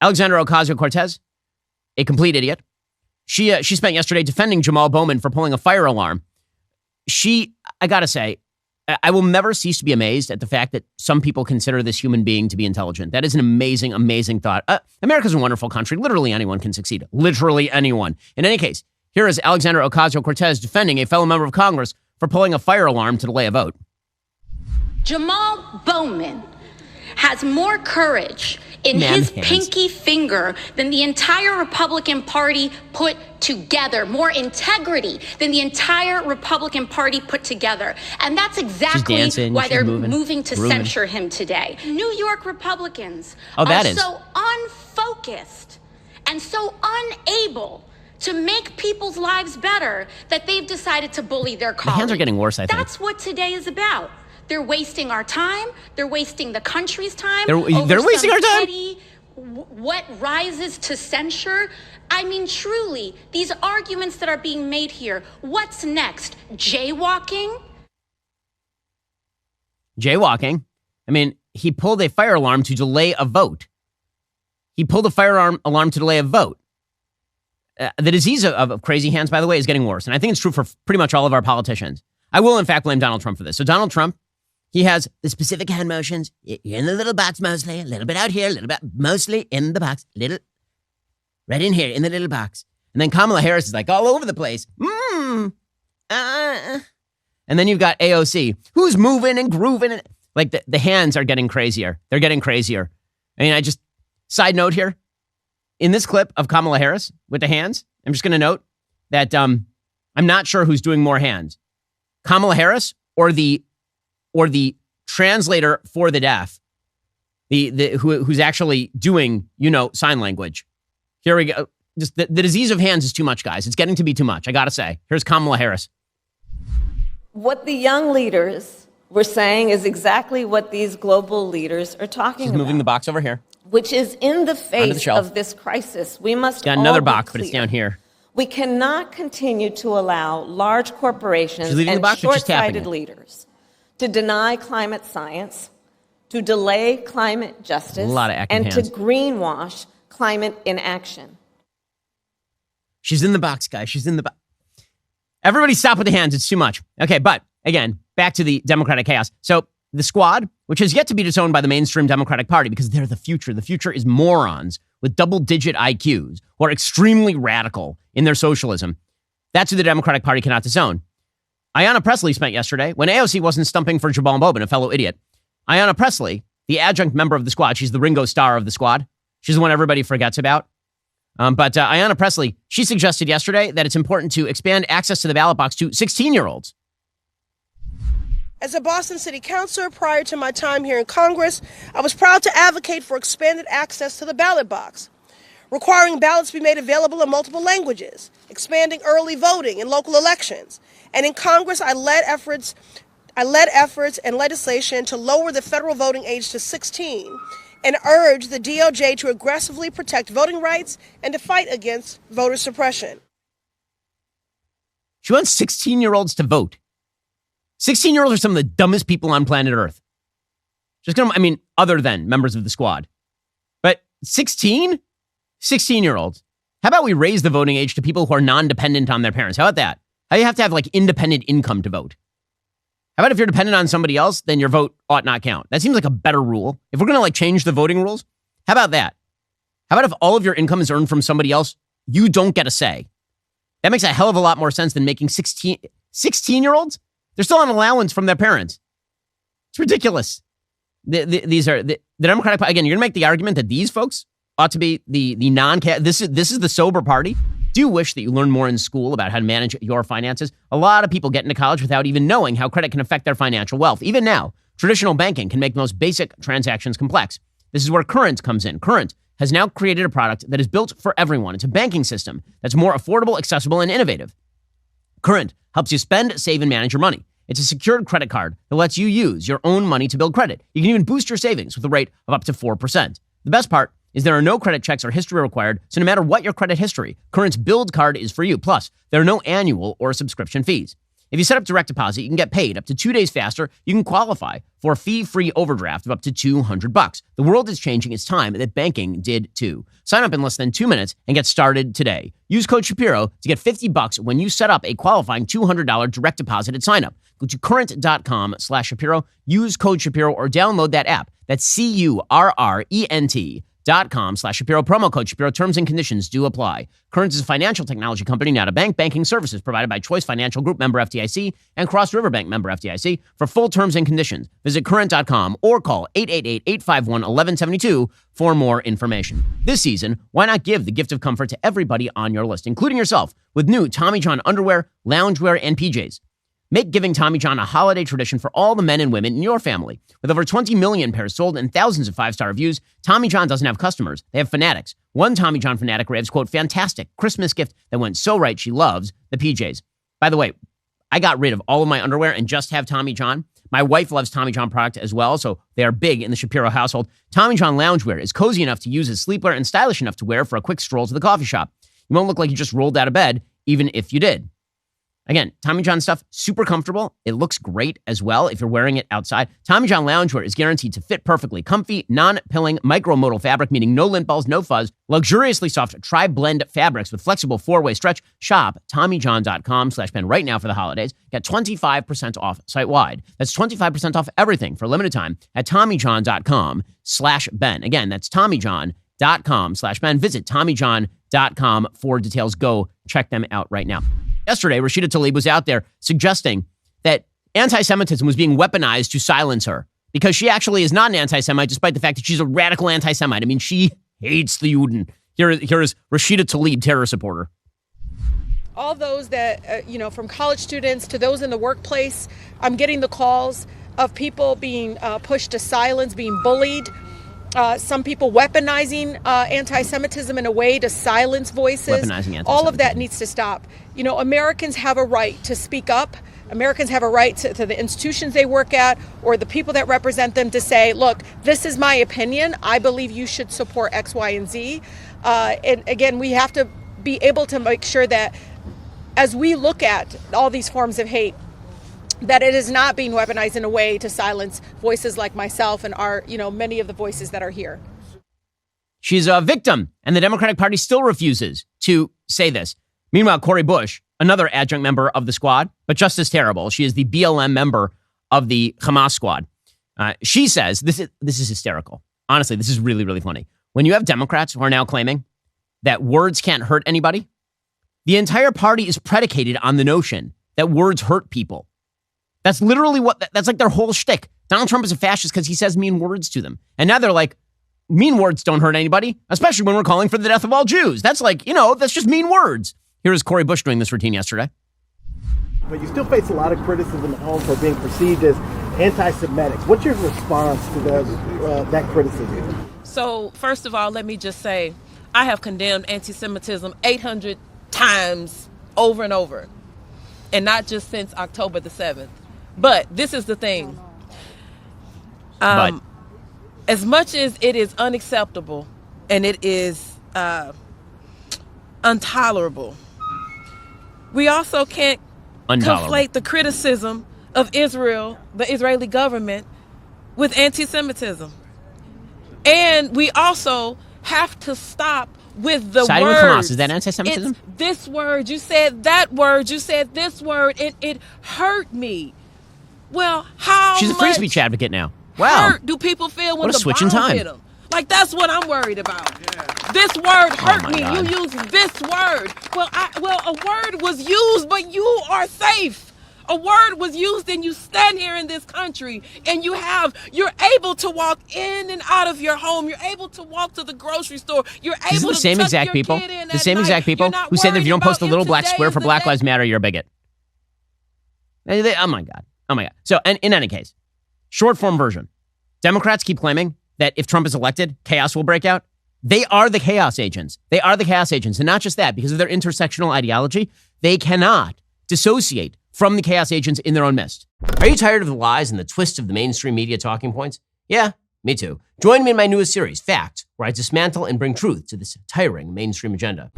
Alexandria Ocasio-Cortez, a complete idiot. She spent yesterday defending Jamal Bowman for pulling a fire alarm. I gotta say, I will never cease to be amazed at the fact that some people consider this human being to be intelligent. That is an amazing, amazing thought. America's a wonderful country. Literally anyone can succeed. Literally anyone. In any case, here is Alexandria Ocasio-Cortez defending a fellow member of Congress for pulling a fire alarm to delay a vote. Jamal Bowman has more courage in his pinky finger than the entire Republican Party put together, more integrity than the entire Republican Party put together. And that's exactly why they're moving to censure him today. New York Republicans are so unfocused and so unable to make people's lives better that they've decided to bully their colleagues. The hands are getting worse, I think. That's what today is about. They're wasting our time. They're wasting the country's time. They're wasting our time? What rises to censure? I mean, truly, these arguments that are being made here, what's next? Jaywalking? Jaywalking? I mean, he pulled a fire alarm to delay a vote. He pulled a fire alarm to delay a vote. The disease of crazy hands, by the way, is getting worse. And I think it's true for pretty much all of our politicians. I will, in fact, blame Donald Trump for this. So Donald Trump, he has the specific hand motions. You're in the little box mostly, a little bit out here, a little bit mostly in the box, little right in here in the little box. And then Kamala Harris is like all over the place. And then you've got AOC, who's moving and grooving. And, like the hands are getting crazier. They're getting crazier. I mean, side note here, in this clip of Kamala Harris with the hands, I'm just going to note that I'm not sure who's doing more hands. Kamala Harris or the translator for the deaf, who's actually doing, sign language. Here we go. Just the disease of hands is too much, guys. It's getting to be too much. I got to say. Here's Kamala Harris. What the young leaders were saying is exactly what these global leaders are talking about. She's moving the box over here. Which is in the face of this crisis. We must got another box, but it's down here. We cannot continue to allow large corporations and short-sighted leaders to deny climate science, to delay climate justice, and to greenwash climate inaction. She's in the box, guys. She's in the box. Everybody stop with the hands. It's too much. Okay, but again, back to the Democratic chaos. So the squad, which has yet to be disowned by the mainstream Democratic Party because they're the future. The future is morons with double-digit IQs who are extremely radical in their socialism. That's who the Democratic Party cannot disown. Ayanna Pressley spent yesterday, when AOC wasn't stumping for Jamal Bowman, a fellow idiot. Ayanna Pressley, the adjunct member of the squad, she's the Ringo Starr of the squad. She's the one everybody forgets about. But Ayanna Pressley, she suggested yesterday that it's important to expand access to the ballot box to 16-year-olds. As a Boston City Councilor prior to my time here in Congress, I was proud to advocate for expanded access to the ballot box, requiring ballots be made available in multiple languages, expanding early voting in local elections. And in Congress, I led efforts and legislation to lower the federal voting age to 16 and urged the DOJ to aggressively protect voting rights and to fight against voter suppression. She wants 16-year-olds to vote. 16-year-olds are some of the dumbest people on planet Earth. Other than members of the squad. But 16-year-olds. How about we raise the voting age to people who are non-dependent on their parents? How about that? How do you have to have independent income to vote? How about if you're dependent on somebody else, then your vote ought not count? That seems like a better rule. If we're going to change the voting rules, how about that? How about if all of your income is earned from somebody else, you don't get a say? That makes a hell of a lot more sense than making 16-year-olds? They're still on allowance from their parents. It's ridiculous. These are the Democratic Party. Again, you're going to make the argument that these folks ought to be the this is the sober party. Do you wish that you learned more in school about how to manage your finances? A lot of people get into college without even knowing how credit can affect their financial wealth. Even now, traditional banking can make the most basic transactions complex. This is where Current comes in. Current has now created a product that is built for everyone. It's a banking system that's more affordable, accessible, and innovative. Current helps you spend, save, and manage your money. It's a secured credit card that lets you use your own money to build credit. You can even boost your savings with a rate of up to 4%. The best part is there are no credit checks or history required, so no matter what your credit history, Current's Build card is for you. Plus, there are no annual or subscription fees. If you set up direct deposit, you can get paid up to 2 days faster. You can qualify for a fee-free overdraft of up to $200. The world is changing. It's time that banking did too. Sign up in less than 2 minutes and get started today. Use code Shapiro to get $50 when you set up a qualifying $200 direct deposit at sign up. Go to current.com/Shapiro, use code Shapiro, or download that app. That's CURRENT.com/Shapiro, promo code Shapiro. Terms and conditions do apply. Current is a financial technology company, not a bank. Banking services provided by Choice Financial Group, member FDIC, and Cross River Bank, member FDIC. For full terms and conditions, visit current.com or call 888-851-1172 for more information. This season, why not give the gift of comfort to everybody on your list, including yourself, with new Tommy John underwear, loungewear, and PJs. Make giving Tommy John a holiday tradition for all the men and women in your family. With over 20 million pairs sold and thousands of 5-star reviews, Tommy John doesn't have customers. They have fanatics. One Tommy John fanatic raves, quote, fantastic Christmas gift that went so right she loves the PJs. By the way, I got rid of all of my underwear and just have Tommy John. My wife loves Tommy John product as well, so they are big in the Shapiro household. Tommy John loungewear is cozy enough to use as sleepwear and stylish enough to wear for a quick stroll to the coffee shop. You won't look like you just rolled out of bed, even if you did. Again, Tommy John stuff, super comfortable. It looks great as well if you're wearing it outside. Tommy John loungewear is guaranteed to fit perfectly. Comfy, non-pilling, micromodal fabric, meaning no lint balls, no fuzz. Luxuriously soft tri-blend fabrics with flexible 4-way stretch. Shop TommyJohn.com/Ben right now for the holidays. Get 25% off site-wide. That's 25% off everything for a limited time at TommyJohn.com/Ben. Again, that's TommyJohn.com/Ben. Visit TommyJohn.com for details. Go check them out right now. Yesterday, Rashida Tlaib was out there suggesting that anti-Semitism was being weaponized to silence her because she actually is not an anti-Semite, despite the fact that she's a radical anti-Semite. I mean, she hates the Juden. Here is Rashida Tlaib, terror supporter. All those that, from college students to those in the workplace, I'm getting the calls of people being pushed to silence, being bullied. Some people weaponizing anti-Semitism in a way to silence voices. All of that needs to stop. Americans have a right to speak up. Americans have a right to the institutions they work at or the people that represent them to say, look, this is my opinion. I believe you should support X, Y, and Z. And again, we have to be able to make sure that as we look at all these forms of hate, that it is not being weaponized in a way to silence voices like myself and many of the voices that are here. She's a victim, and the Democratic Party still refuses to say this. Meanwhile, Cory Bush, another adjunct member of the squad, but just as terrible, she is the BLM member of the Hamas squad. She says, this is hysterical. Honestly, this is really, really funny. When you have Democrats who are now claiming that words can't hurt anybody, the entire party is predicated on the notion that words hurt people. That's literally that's like their whole shtick. Donald Trump is a fascist because he says mean words to them. And now they're like, mean words don't hurt anybody, especially when we're calling for the death of all Jews. That's like, that's just mean words. Here is Cory Bush doing this routine yesterday. But you still face a lot of criticism at home for being perceived as anti-Semitic. What's your response to that criticism? So, first of all, let me just say, I have condemned anti-Semitism 800 times over and over. And not just since October the 7th. But this is the thing. As much as it is unacceptable and it is intolerable, we also can't conflate the criticism of Israel, the Israeli government, with anti-Semitism. And we also have to stop with the siding words. With Hamas. Is that anti-Semitism? It's this word, you said that word, you said this word, it hurt me. Well, how She's a free speech advocate now. Wow. Hurt do people feel when what a the switch in bomb time. hit them? Like, that's what I'm worried about. Yeah. This word hurt me. God. You used this word. Well, a word was used, but you are safe. A word was used and you stand here in this country and you're able to walk in and out of your home. You're able to walk to the grocery store. You're able to same tuck exact your people, kid in the same exact people who say that if you don't post a little black square for Black Lives Matter, you're a bigot. Oh my God. So, and in any case, short form version, Democrats keep claiming that if Trump is elected, chaos will break out. They are the chaos agents. And not just that, because of their intersectional ideology, they cannot dissociate from the chaos agents in their own midst. Are you tired of the lies and the twists of the mainstream media talking points? Yeah, me too. Join me in my newest series, Fact, where I dismantle and bring truth to this tiring mainstream agenda.